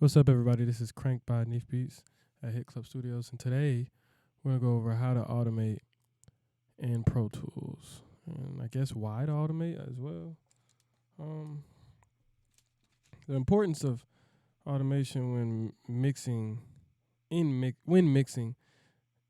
What's up, everybody? This is Crank by Neef Beats at Hit Club Studios, and today we're gonna go over how to automate in Pro Tools, and I guess why to automate as well. Um, the importance of automation when mixing when mixing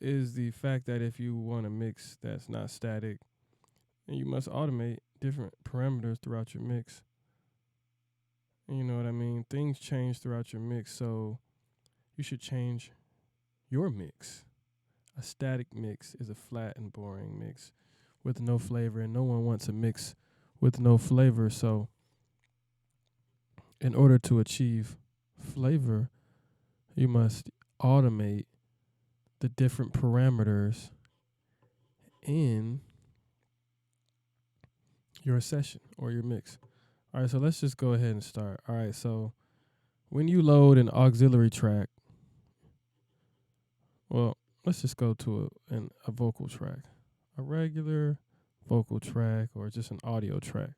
is the fact that if you want to mix that's not static, then you must automate different parameters throughout your mix. You know what I mean? Things change throughout your mix, so you should change your mix. A static mix is a flat and boring mix with no flavor, and no one wants a mix with no flavor. So, in order to achieve flavor, you must automate the different parameters in your session or your mix. All right, so let's just go ahead and start. All right, so when you load an auxiliary track, well, let's just go to a vocal track, a regular vocal track or just an audio track.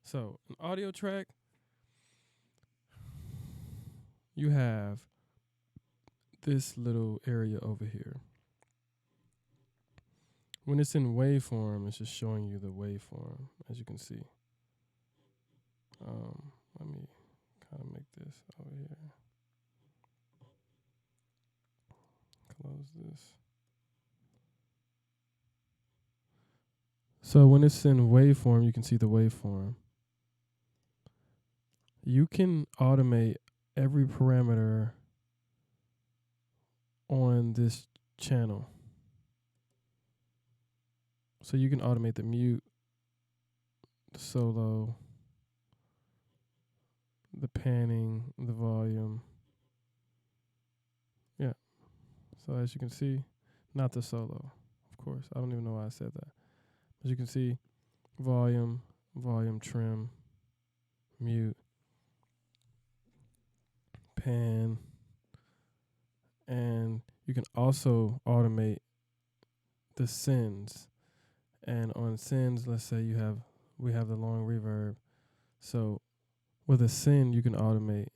So, an audio track, you have this little area over here. When it's in waveform, it's just showing you the waveform, as you can see. Let me kind of make this over here. Close this. So when it's in waveform, you can see the waveform. You can automate every parameter on this channel. So you can automate the mute, the solo, the panning, the volume. Yeah. So as you can see, not the solo, of course. I don't even know why I said that. As you can see, volume, volume trim, mute, pan, and you can also automate the sends. And on sends, let's say we have the long reverb. So with a send, you can automate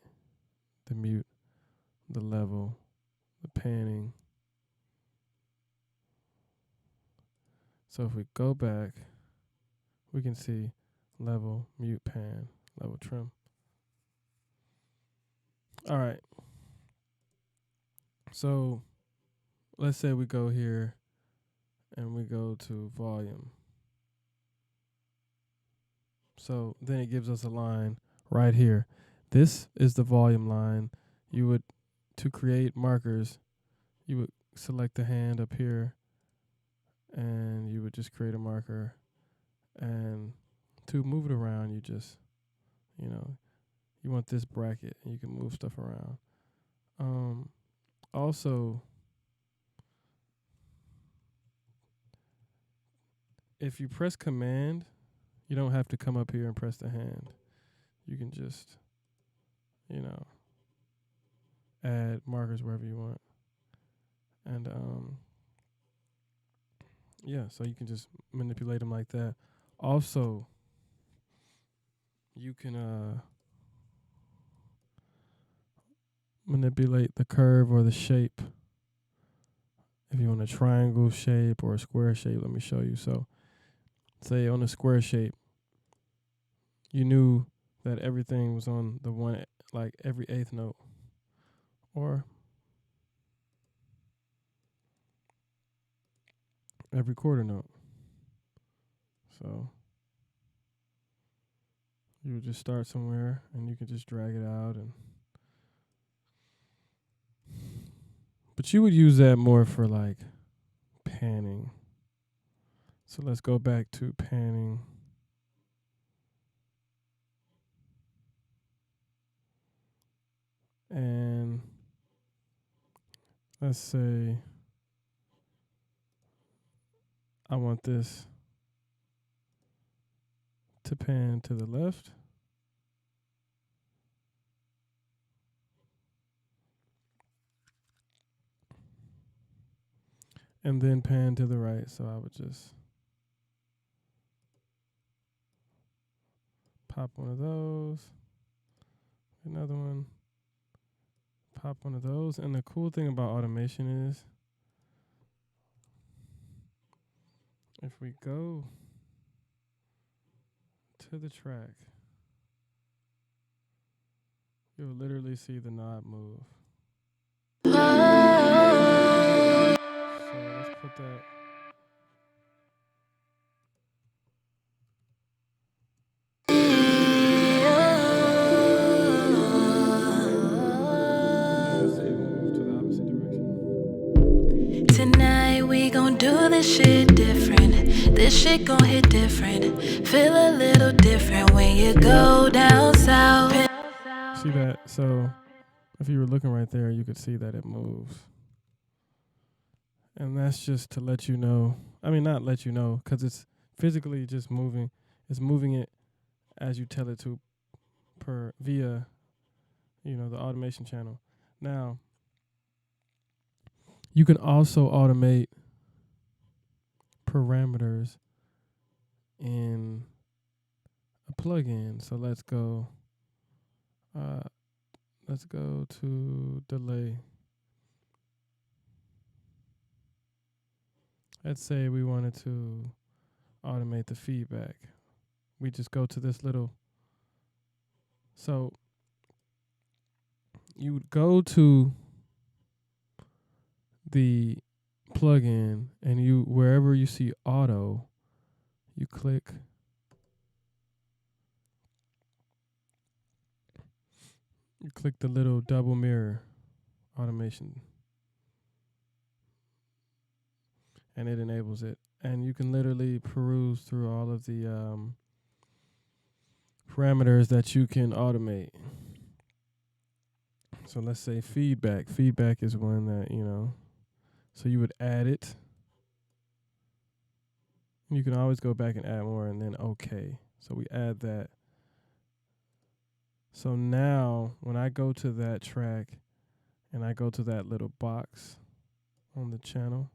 the mute, the level, the panning. So if we go back, we can see level, mute, pan, level, trim. All right. So let's say we go here and we go to volume. So then it gives us a line right here. This is the volume line. To create markers, you would select the hand up here and you would just create a marker. And to move it around, you just, you want this bracket and you can move stuff around. Also, if you press command, you don't have to come up here and press the hand. You can just, add markers wherever you want. And, so you can just manipulate them like that. Also, you can manipulate the curve or the shape. If you want a triangle shape or a square shape, let me show you. So, say on a square shape, you knew that everything was on the one, like every eighth note, or every quarter note. So you would just start somewhere and you can just drag it out, but you would use that more for like panning. So let's go back to panning. And let's say I want this to pan to the left. And then pan to the right. So I would just pop one of those, another one, Pop one of those. And the cool thing about automation is if we go to the track, you'll literally see the knob move. So let's put that. Let's see it move to the opposite direction. Tonight we gon' do this shit different. This shit gon' hit different. Feel a little different when you go down south. See that? So if you were looking right there, you could see that it moves. And that's just to let you know. I mean, not let you know, because it's physically just moving. It's moving it as you tell it to via, the automation channel. Now, you can also automate parameters in a plugin. So let's go to delay. Let's say we wanted to automate the feedback. We just go to this little. So you would go to the plugin and wherever you see auto, you click the little double mirror automation and it enables it. And you can literally peruse through all of the parameters that you can automate. So let's say feedback. Feedback is one that, so you would add it. You can always go back and add more and then okay. So we add that. So now when I go to that track and I go to that little box on the channel,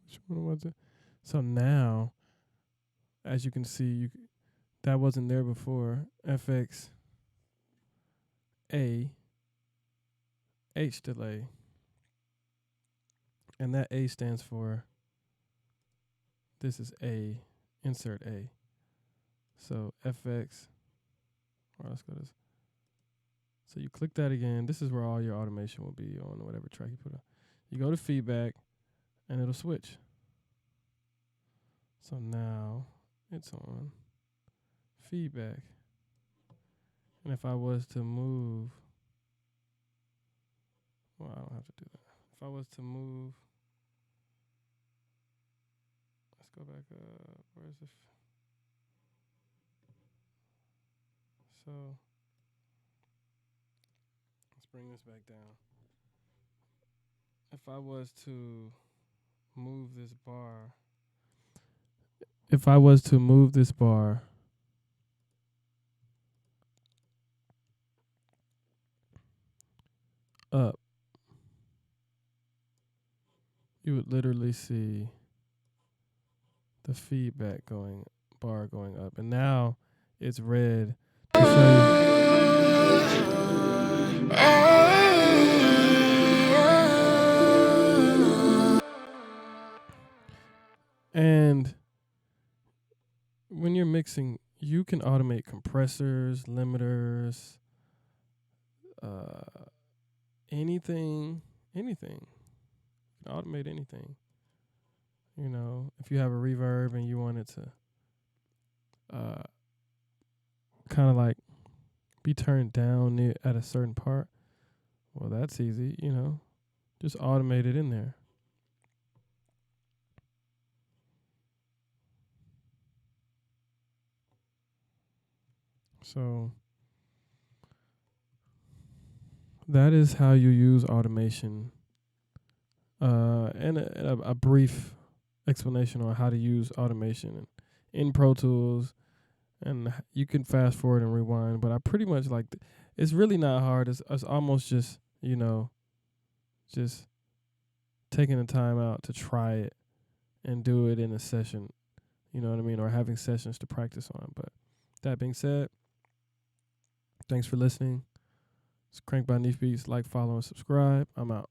which one was it? So now, as you can see, that wasn't there before. FX A H delay. And that A stands for, this is A, insert A. So FX, let's go this. So you click that again. This is where all your automation will be on whatever track you put on. You go to feedback and it'll switch. So now it's on feedback. And if I was to move, well, I don't have to do that. If I was to move, let's go back up. Where's the so let's bring this back down. If I was to move this bar, up, you would literally see the feedback bar going up. And now it's red to show you. And when you're mixing, you can automate compressors, limiters, anything. You can automate anything. If you have a reverb and you want it to kind of like be turned down at a certain part, well, that's easy, just automate it in there. So that is how you use automation. And a brief explanation on how to use automation in Pro Tools. And you can fast forward and rewind, but I pretty much it's really not hard. It's almost just you know, just taking the time out to try it and do it in a session, you know what I mean, or having sessions to practice on. But that being said, thanks for listening. It's Crank by Neef Beats. Like, follow, and subscribe. I'm out.